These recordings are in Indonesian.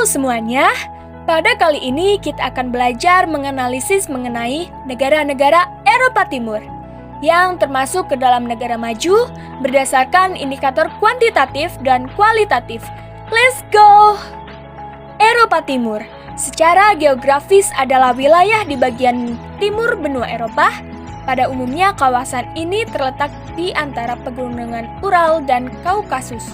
Halo semuanya, pada kali ini kita akan belajar menganalisis mengenai negara-negara Eropa Timur yang termasuk ke dalam negara maju berdasarkan indikator kuantitatif dan kualitatif. Let's go! Eropa Timur secara geografis adalah wilayah di bagian timur benua Eropa. Pada umumnya kawasan ini terletak di antara pegunungan Ural dan Kaukasus,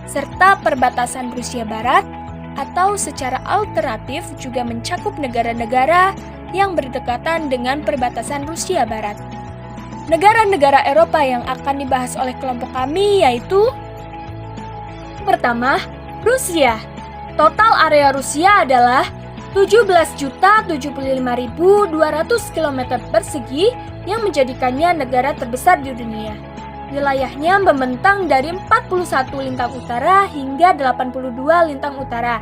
serta perbatasan Rusia Barat, atau secara alternatif juga mencakup negara-negara yang berdekatan dengan perbatasan Rusia Barat. Negara-negara Eropa yang akan dibahas oleh kelompok kami yaitu: pertama, Rusia. Total area Rusia adalah 17.075.200 km persegi yang menjadikannya negara terbesar di dunia. Wilayahnya membentang dari 41 lintang utara hingga 82 lintang utara,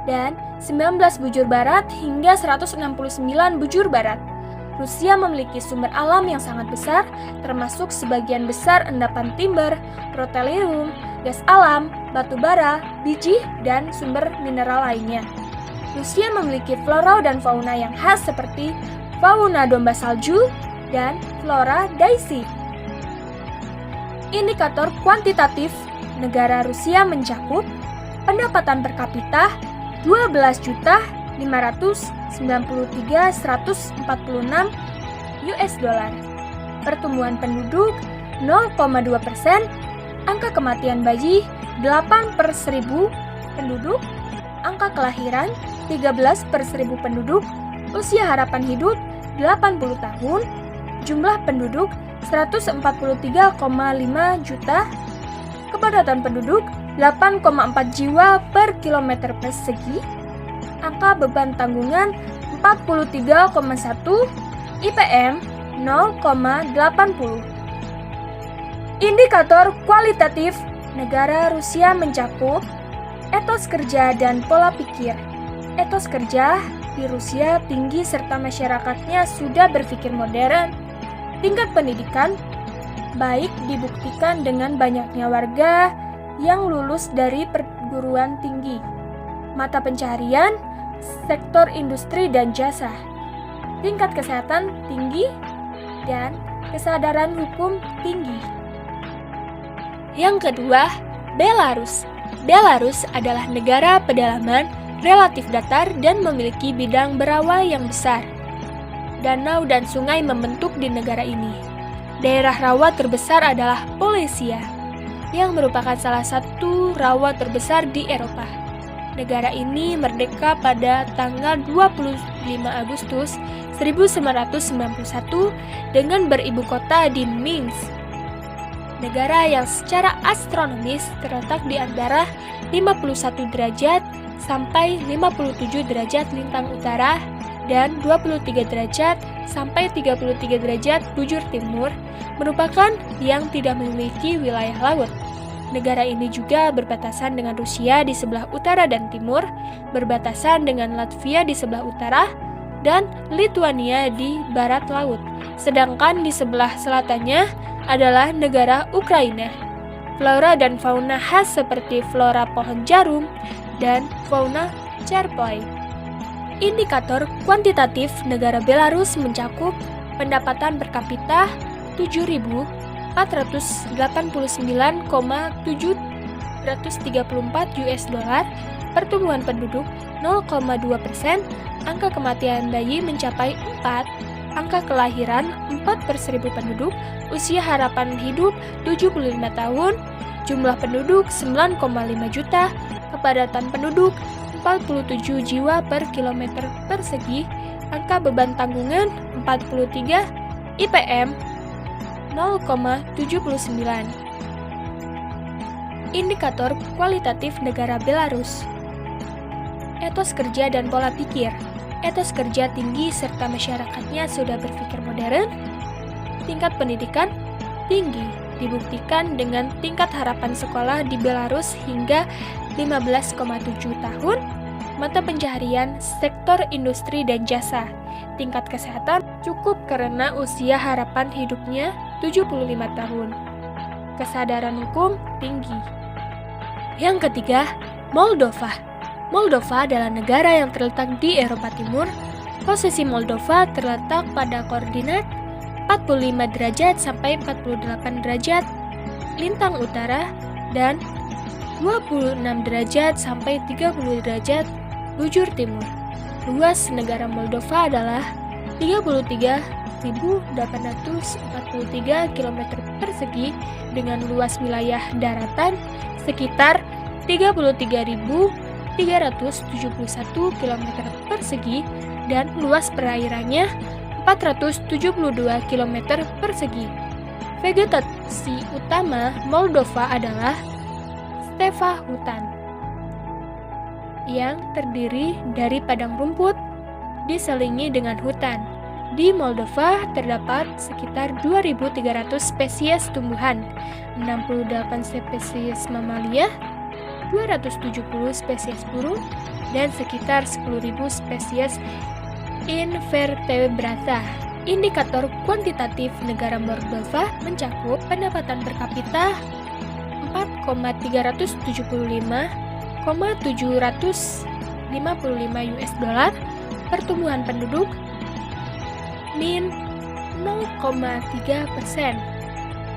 dan 19 bujur barat hingga 169 bujur barat. Rusia memiliki sumber alam yang sangat besar, termasuk sebagian besar endapan timber, petroleum, gas alam, batu bara, biji, dan sumber mineral lainnya. Rusia memiliki flora dan fauna yang khas seperti fauna domba salju dan flora daisy. Indikator kuantitatif negara Rusia mencakup pendapatan per kapita 12.593.146 US dollar, pertumbuhan penduduk 0,2%, angka kematian bayi 8 per 1000 penduduk, angka kelahiran 13 per 1000 penduduk, usia harapan hidup 80 tahun, jumlah penduduk 143,5 juta, kepadatan penduduk 8,4 jiwa per kilometer persegi, angka beban tanggungan 43,1, IPM 0,80. Indikator kualitatif negara Rusia mencakup etos kerja dan pola pikir. Etos kerja di Rusia tinggi serta masyarakatnya sudah berpikir modern. Tingkat pendidikan baik dibuktikan dengan banyaknya warga yang lulus dari perguruan tinggi. Mata pencaharian, sektor industri dan jasa. Tingkat kesehatan tinggi dan kesadaran hukum tinggi. Yang kedua, Belarus. Belarus adalah negara pedalaman relatif datar dan memiliki bidang berawa yang besar. Danau dan sungai membentuk di negara ini. Daerah rawa terbesar adalah Polesia, yang merupakan salah satu rawa terbesar di Eropa. Negara ini merdeka pada tanggal 25 Agustus 1991 dengan beribu kota di Minsk. Negara yang secara astronomis terletak di antara 51 derajat sampai 57 derajat lintang utara dan 23 derajat sampai 33 derajat bujur timur, merupakan yang tidak memiliki wilayah laut. Negara ini juga berbatasan dengan Rusia di sebelah utara dan timur, berbatasan dengan Latvia di sebelah utara, dan Lituania di barat laut. Sedangkan di sebelah selatannya adalah negara Ukraina. Flora dan fauna khas seperti flora pohon jarum dan fauna cherpoi. Indikator kuantitatif negara Belarus mencakup pendapatan per kapita 7.489,734 US dollar, pertumbuhan penduduk 0,2%, angka kematian bayi mencapai 4, angka kelahiran 4 per 1000 penduduk, usia harapan hidup 75 tahun, jumlah penduduk 9,5 juta, kepadatan penduduk 47 jiwa per kilometer persegi, angka beban tanggungan 43, IPM 0,79. Indikator kualitatif negara Belarus. Etos kerja dan pola pikir. Etos kerja tinggi serta masyarakatnya sudah berpikir modern. Tingkat pendidikan tinggi dibuktikan dengan tingkat harapan sekolah di Belarus hingga 15,7 tahun. Mata pencaharian sektor industri dan jasa. Tingkat kesehatan cukup karena usia harapan hidupnya 75 tahun. Kesadaran hukum tinggi. Yang ketiga, Moldova. Moldova adalah negara yang terletak di Eropa Timur. Posisi Moldova terletak pada koordinat 45 derajat sampai 48 derajat lintang utara dan 26 derajat sampai 30 derajat bujur timur. Luas negara Moldova adalah 33.843 km persegi dengan luas wilayah daratan sekitar 33.371 km persegi dan luas perairannya 472 km persegi. Vegetasi utama Moldova adalah stepa hutan yang terdiri dari padang rumput diselingi dengan hutan. Di Moldova terdapat sekitar 2.300 spesies tumbuhan, 68 spesies mamalia, 270 spesies burung, dan sekitar 10.000 spesies invertebrata. Indikator kuantitatif negara Moldova mencakup pendapatan per kapita 4,375,755 US dollar, pertumbuhan penduduk min 0,3%,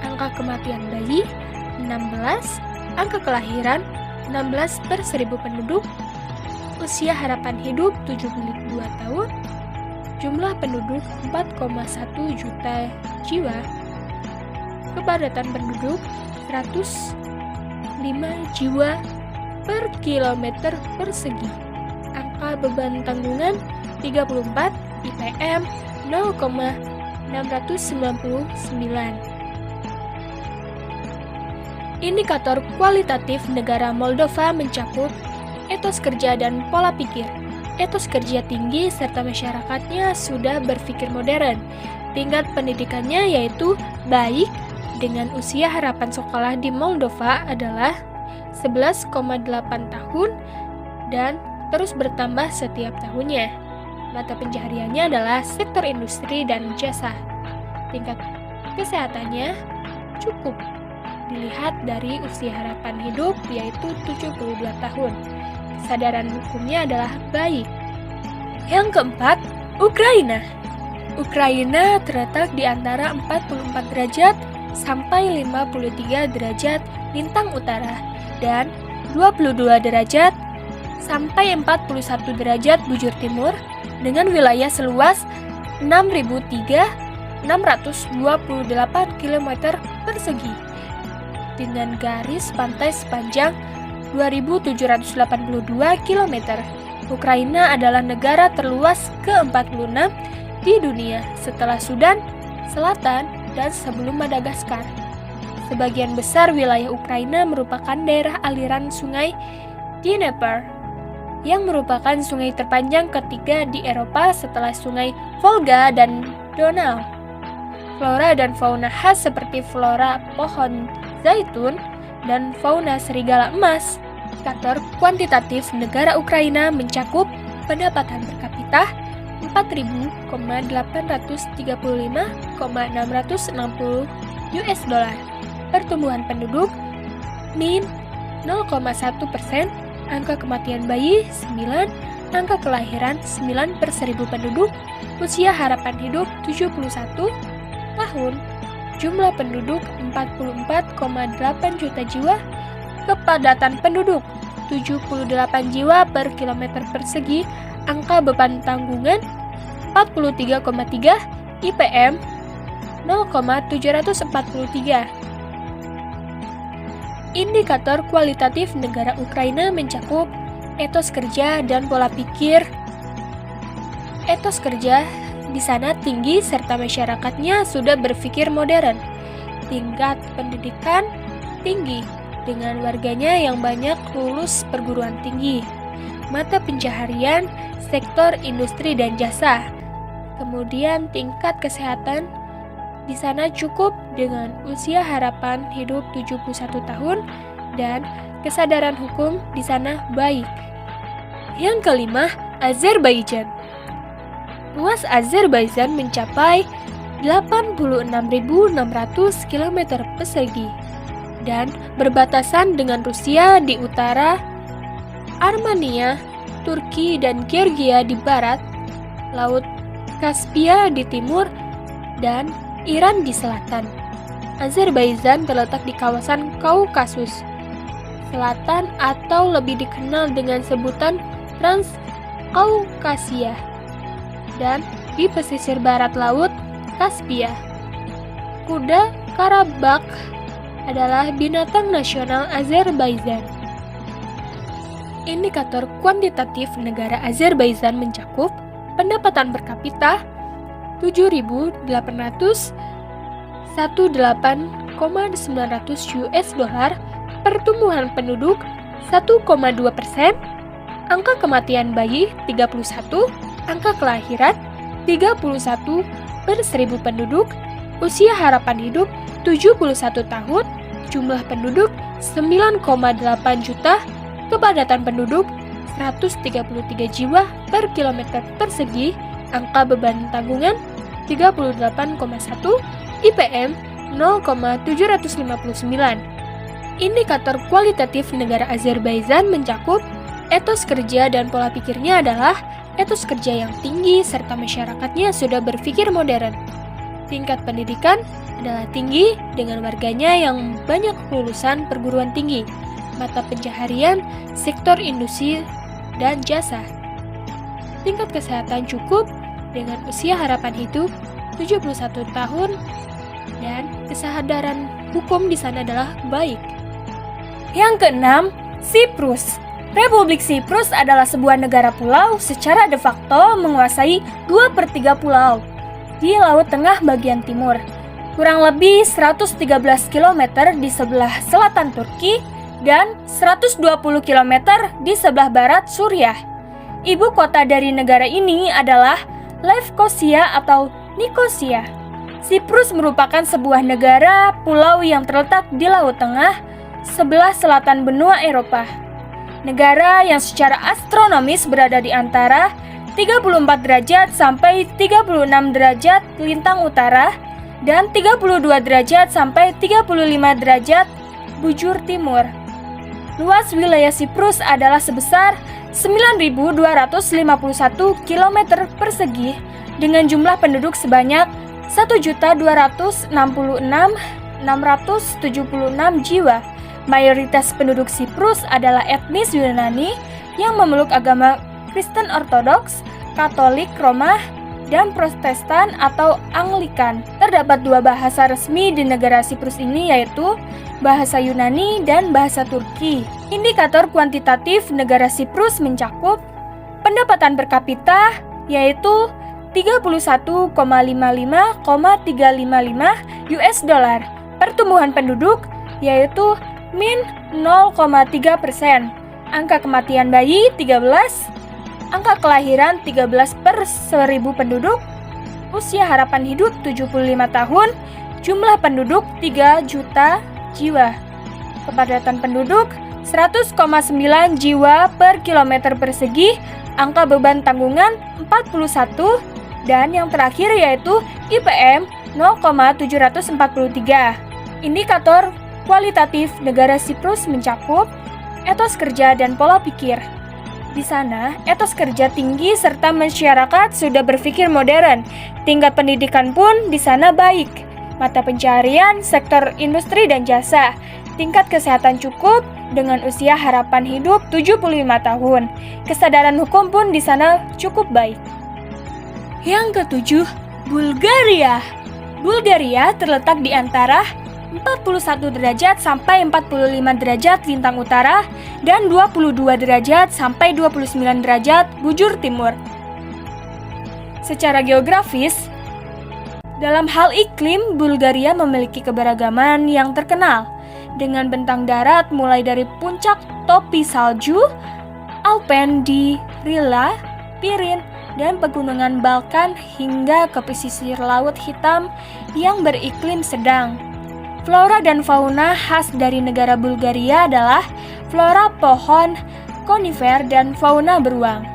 angka kematian bayi 16, angka kelahiran 16 per 1000 penduduk, usia harapan hidup 72 tahun, jumlah penduduk 4,1 juta jiwa, kepadatan penduduk 105 jiwa per kilometer persegi, angka beban tanggungan 34, IPM 0,699. Indikator kualitatif negara Moldova mencakup etos kerja dan pola pikir. Etos kerja tinggi serta masyarakatnya sudah berpikir modern. Tingkat pendidikannya yaitu baik dengan usia harapan sekolah di Moldova adalah 11,8 tahun dan terus bertambah setiap tahunnya. Mata pencahariannya adalah sektor industri dan jasa. Tingkat kesehatannya cukup dilihat dari usia harapan hidup yaitu 72 tahun. Kesadaran hukumnya adalah baik. Yang keempat, Ukraina. Ukraina terletak di antara 44 derajat sampai 53 derajat lintang utara dan 22 derajat sampai 41 derajat bujur timur dengan wilayah seluas 6.628 km persegi dengan garis pantai sepanjang 2.782 km. Ukraina adalah negara terluas ke-46 di dunia setelah Sudan Selatan dan sebelum Madagaskar. Sebagian besar wilayah Ukraina merupakan daerah aliran sungai Dnieper yang merupakan sungai terpanjang ketiga di Eropa setelah sungai Volga dan Donau. Flora dan fauna khas seperti flora pohon zaitun dan fauna serigala emas. Indikator kuantitatif negara Ukraina mencakup pendapatan per kapita 4.835,660 US dollar, pertumbuhan penduduk min 0,1%, angka kematian bayi 9, angka kelahiran 9 per 1000 penduduk, usia harapan hidup 71 tahun, jumlah penduduk 44,8 juta jiwa, kepadatan penduduk 78 jiwa per kilometer persegi, angka beban tanggungan 43,3, IPM 0,743. Indikator kualitatif negara Ukraina mencakup etos kerja dan pola pikir. Etos kerja di sana tinggi serta masyarakatnya sudah berpikir modern. Tingkat pendidikan tinggi dengan warganya yang banyak lulus perguruan tinggi. Mata pencaharian sektor industri dan jasa. Kemudian tingkat kesehatan di sana cukup dengan usia harapan hidup 71 tahun dan kesadaran hukum di sana baik. Yang kelima, Azerbaijan. Luas Azerbaijan mencapai 86.600 km persegi dan berbatasan dengan Rusia di utara, Armenia, Turki dan Georgia di barat, Laut Kaspia di timur, dan Iran di selatan. Azerbaijan terletak di kawasan Kaukasus Selatan atau lebih dikenal dengan sebutan Transkaukasia, dan di pesisir barat Laut Kaspia. Kuda Karabakh adalah binatang nasional Azerbaijan. Indikator kuantitatif negara Azerbaijan mencakup pendapatan per kapita 7.818,900 US dollar, pertumbuhan penduduk 1,2%, angka kematian bayi 31, angka kelahiran 31 per 1.000 penduduk, usia harapan hidup 71 tahun, jumlah penduduk 9,8 juta, kepadatan penduduk 133 jiwa per kilometer persegi, angka beban tanggungan 38,1, IPM 0,759. Indikator kualitatif negara Azerbaijan mencakup etos kerja dan pola pikirnya adalah etos kerja yang tinggi serta masyarakatnya sudah berpikir modern. Tingkat pendidikan adalah tinggi dengan warganya yang banyak lulusan perguruan tinggi, mata pencaharian, sektor industri, dan jasa. Tingkat kesehatan cukup dengan usia harapan hidup 71 tahun dan kesadaran hukum di sana adalah baik. Yang keenam, Siprus. Republik Siprus adalah sebuah negara pulau secara de facto menguasai 2/3 pulau di Laut Tengah bagian timur, kurang lebih 113 km di sebelah selatan Turki dan 120 km di sebelah barat Suriah. Ibu kota dari negara ini adalah Lefkosia atau Nikosia. Siprus merupakan sebuah negara pulau yang terletak di Laut Tengah, sebelah selatan benua Eropa. Negara yang secara astronomis berada di antara 34 derajat sampai 36 derajat lintang utara dan 32 derajat sampai 35 derajat bujur timur. Luas wilayah Siprus adalah sebesar 9.251 km persegi dengan jumlah penduduk sebanyak 1.266.676 jiwa. Mayoritas penduduk Siprus adalah etnis Yunani yang memeluk agama Kristen Ortodoks, Katolik Roma, dan Protestan atau Anglikan. Terdapat dua bahasa resmi di negara Siprus ini, yaitu bahasa Yunani dan bahasa Turki. Indikator kuantitatif negara Siprus mencakup pendapatan per kapita, yaitu 31,55,355 US dollar, pertumbuhan penduduk, yaitu min 0,3%, angka kematian bayi 13, angka kelahiran 13 per 1.000 penduduk, usia harapan hidup 75 tahun, jumlah penduduk 3 juta jiwa, kepadatan penduduk 100,9 jiwa per kilometer persegi, angka beban tanggungan 41, dan yang terakhir yaitu IPM 0,743. Indikator kualitatif negara Siprus mencakup etos kerja dan pola pikir. Di sana, etos kerja tinggi serta masyarakat sudah berpikir modern. Tingkat pendidikan pun di sana baik. Mata pencaharian, sektor industri dan jasa. Tingkat kesehatan cukup dengan usia harapan hidup 75 tahun. Kesadaran hukum pun di sana cukup baik. Yang ketujuh, Bulgaria. Bulgaria terletak di antara 41 derajat sampai 45 derajat lintang utara dan 22 derajat sampai 29 derajat bujur timur. Secara geografis, dalam hal iklim, Bulgaria memiliki keberagaman yang terkenal dengan bentang darat mulai dari puncak topi salju, Alpen di Rila, Pirin, dan pegunungan Balkan hingga ke pesisir Laut Hitam yang beriklim sedang. Flora dan fauna khas dari negara Bulgaria adalah flora pohon, konifer, dan fauna beruang.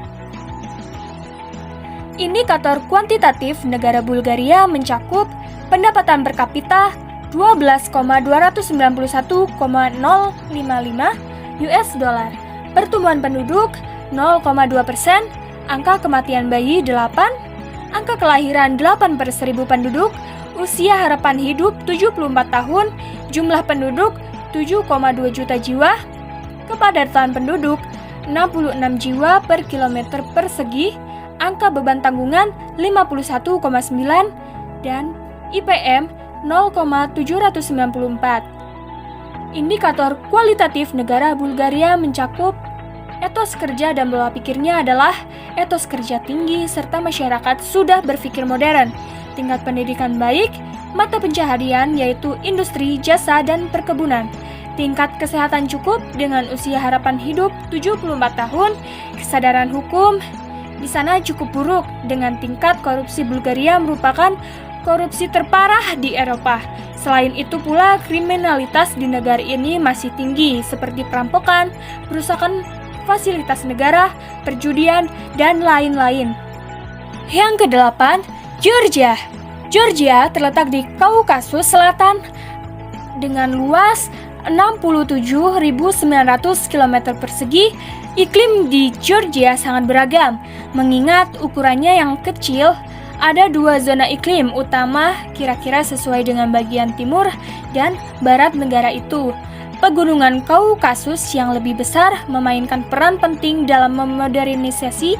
Indikator kuantitatif negara Bulgaria mencakup pendapatan per kapita 12,291,055 US dollar, pertumbuhan penduduk 0,2%, angka kematian bayi 8, angka kelahiran 8 per 1000 penduduk, usia harapan hidup 74 tahun, jumlah penduduk 7,2 juta jiwa, kepadatan penduduk 66 jiwa per kilometer persegi, angka beban tanggungan 51,9, dan IPM 0,794. Indikator kualitatif negara Bulgaria mencakup etos kerja dan pola pikirnya adalah etos kerja tinggi serta masyarakat sudah berpikir modern, tingkat pendidikan baik, mata pencaharian yaitu industri, jasa, dan perkebunan, tingkat kesehatan cukup dengan usia harapan hidup 74 tahun, kesadaran hukum di sana cukup buruk dengan tingkat korupsi Bulgaria merupakan korupsi terparah di Eropa. Selain itu pula kriminalitas di negara ini masih tinggi seperti perampokan, perusakan fasilitas negara, perjudian, dan lain-lain. Yang kedelapan, Georgia. Georgia terletak di Kaukasus Selatan dengan luas 67.900 km persegi. Iklim di Georgia sangat beragam, mengingat ukurannya yang kecil. Ada 2 zona iklim utama kira-kira sesuai dengan bagian timur dan barat negara itu. Pegunungan Kaukasus yang lebih besar memainkan peran penting dalam memodernisasi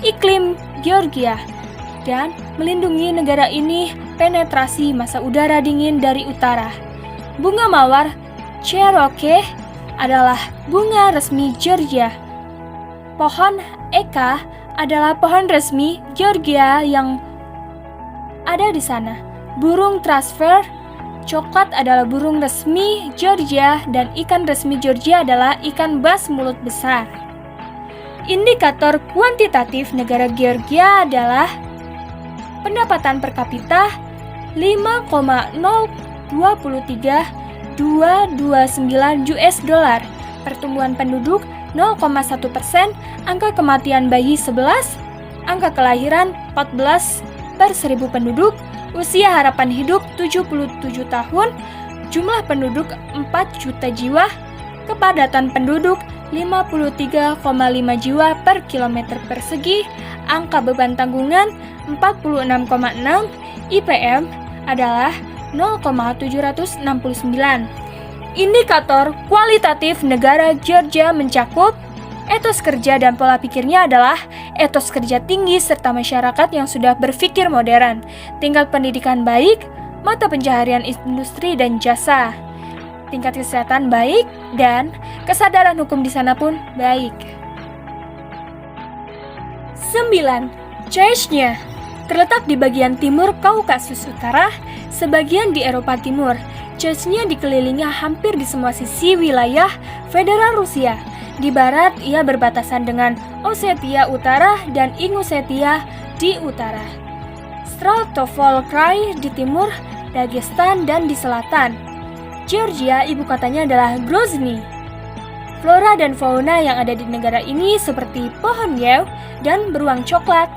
iklim Georgia dan melindungi negara ini penetrasi masa udara dingin dari utara. Bunga mawar Cherokee adalah bunga resmi Georgia. Pohon Eka adalah pohon resmi Georgia yang ada di sana. Burung transfer coklat adalah burung resmi Georgia dan ikan resmi Georgia adalah ikan bas mulut besar. Indikator kuantitatif negara Georgia adalah pendapatan per kapita 5,023229 US dollar, pertumbuhan penduduk 0,1%, angka kematian bayi 11, angka kelahiran 14 per 1000 penduduk, usia harapan hidup 77 tahun, jumlah penduduk 4 juta jiwa, kepadatan penduduk 53,5 jiwa per kilometer persegi, angka beban tanggungan 46,6, IPM adalah 0,769. Indikator kualitatif negara Georgia mencakup etos kerja dan pola pikirnya adalah etos kerja tinggi serta masyarakat yang sudah berpikir modern, tingkat pendidikan baik, mata pencaharian industri dan jasa, tingkat kesehatan baik, dan kesadaran hukum di sana pun baik. 9. Chechnya terletak di bagian timur Kaukasus Utara, sebagian di Eropa Timur. Chechnya dikelilingi hampir di semua sisi wilayah federal Rusia. Di barat, ia berbatasan dengan Osetia Utara dan Ingushetia di utara, Stavropol Krai di timur, Dagestan dan di selatan. Georgia, ibu kotanya adalah Grozny. Flora dan fauna yang ada di negara ini seperti pohon yew dan beruang coklat.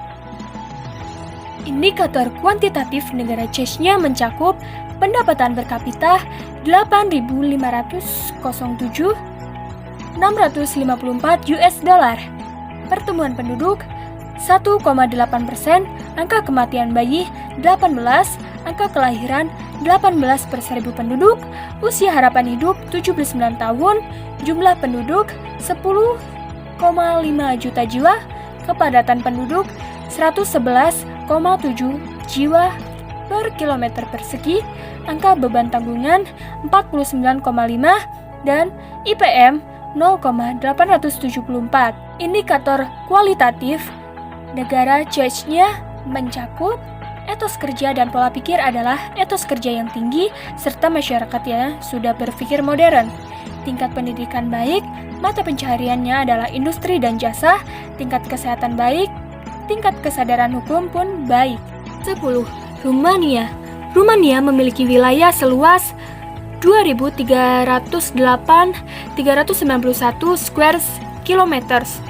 Indikator kuantitatif negara Chechnya mencakup pendapatan per kapita 8.507 654 US dollar, pertumbuhan penduduk 1,8%, angka kematian bayi 18, angka kelahiran 18 per 1000 penduduk, usia harapan hidup 79 tahun, jumlah penduduk 10,5 juta jiwa, kepadatan penduduk 111,7 jiwa per kilometer persegi, angka beban tanggungan 49,5, dan IPM 0,874. Indikator kualitatif negara Chechnya mencakup etos kerja dan pola pikir adalah etos kerja yang tinggi serta masyarakatnya sudah berpikir modern. Tingkat pendidikan baik, mata pencahariannya adalah industri dan jasa, tingkat kesehatan baik, tingkat kesadaran hukum pun baik. 10. Rumania. Rumania memiliki wilayah seluas 2.308.391 square kilometers.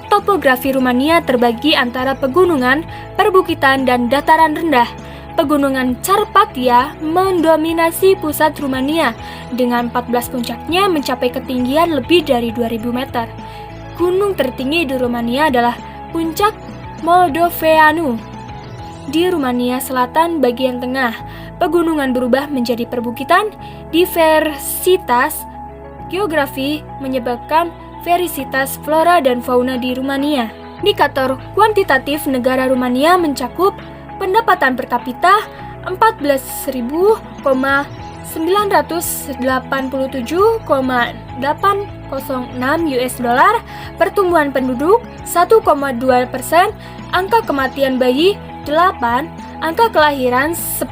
Topografi Rumania terbagi antara pegunungan, perbukitan, dan dataran rendah. Pegunungan Carpathia mendominasi pusat Rumania dengan 14 puncaknya mencapai ketinggian lebih dari 2.000 meter. gunung tertinggi di Rumania adalah Puncak Moldoveanu. Di Rumania Selatan bagian tengah, pegunungan berubah menjadi perbukitan. Diversitas geografi menyebabkan varietas flora dan fauna di Rumania. Indikator kuantitatif negara Rumania mencakup pendapatan per kapita 14.987,806 US dollar, pertumbuhan penduduk 1,2%, angka kematian bayi 8, angka kelahiran 10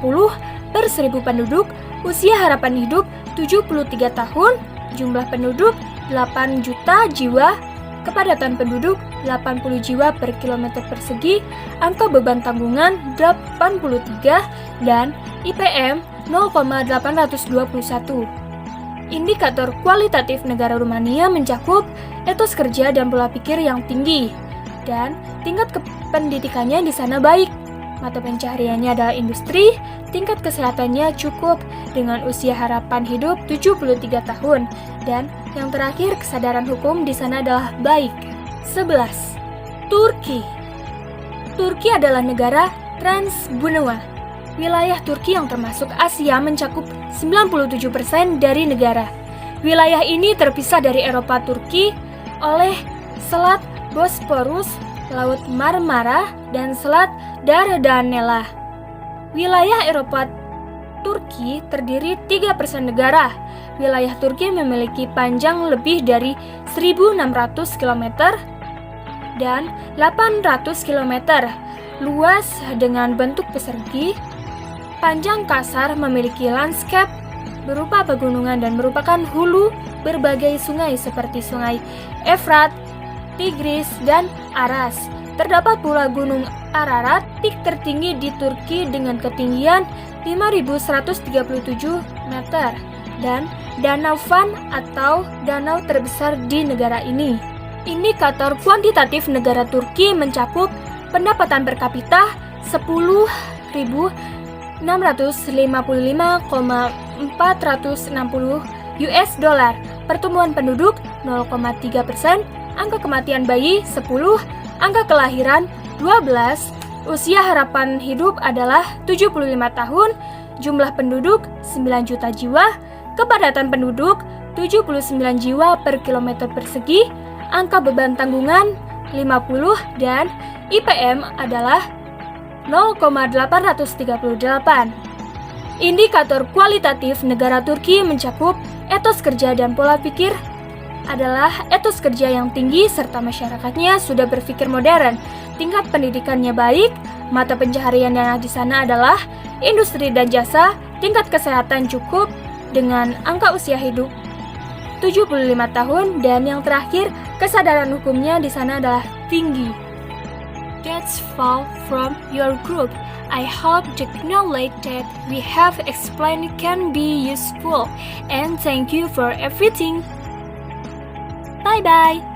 per 1000 penduduk, usia harapan hidup 73 tahun, jumlah penduduk 8 juta jiwa, kepadatan penduduk 80 jiwa per kilometer persegi, angka beban tanggungan 83, dan IPM 0,821. Indikator kualitatif negara Rumania mencakup etos kerja dan pola pikir yang tinggi, dan tingkat pendidikannya di sana baik. Mata pencahariannya adalah industri, tingkat kesehatannya cukup dengan usia harapan hidup 73 tahun, dan yang terakhir kesadaran hukum di sana adalah baik. 11. Turki. Turki adalah negara transbenua. Wilayah Turki yang termasuk Asia mencakup 97% dari negara. Wilayah ini terpisah dari Eropa Turki oleh Selat Bosporus, Laut Marmara, dan Selat Dardanella. Wilayah Eropa Turki terdiri 3% negara. Wilayah Turki memiliki panjang lebih dari 1.600 km dan 800 km luas dengan bentuk persegi. Panjang kasar memiliki landscape berupa pegunungan dan merupakan hulu berbagai sungai seperti Sungai Efrat, Tigris, dan Aras. Terdapat pula Gunung Ararat, peak tertinggi di Turki dengan ketinggian 5.137 meter, dan Danau Van atau danau terbesar di negara ini. Indikator kuantitatif negara Turki mencakup pendapatan per kapita 10.655,460 US dollar, pertumbuhan penduduk 0,3%, angka kematian bayi 10, angka kelahiran 12, usia harapan hidup adalah 75 tahun, jumlah penduduk 9 juta jiwa, kepadatan penduduk 79 jiwa per kilometer persegi, angka beban tanggungan 50, dan IPM adalah 0,838. Indikator kualitatif negara Turki mencakup etos kerja dan pola pikir adalah etos kerja yang tinggi serta masyarakatnya sudah berpikir modern. Tingkat pendidikannya baik, mata pencaharian yang di sana adalah industri dan jasa, tingkat kesehatan cukup dengan angka usia hidup 75 tahun, dan yang terakhir kesadaran hukumnya di sana adalah tinggi. That's all from your group. I hope the knowledge that we have explained can be useful, and thank you for everything. Bye-bye.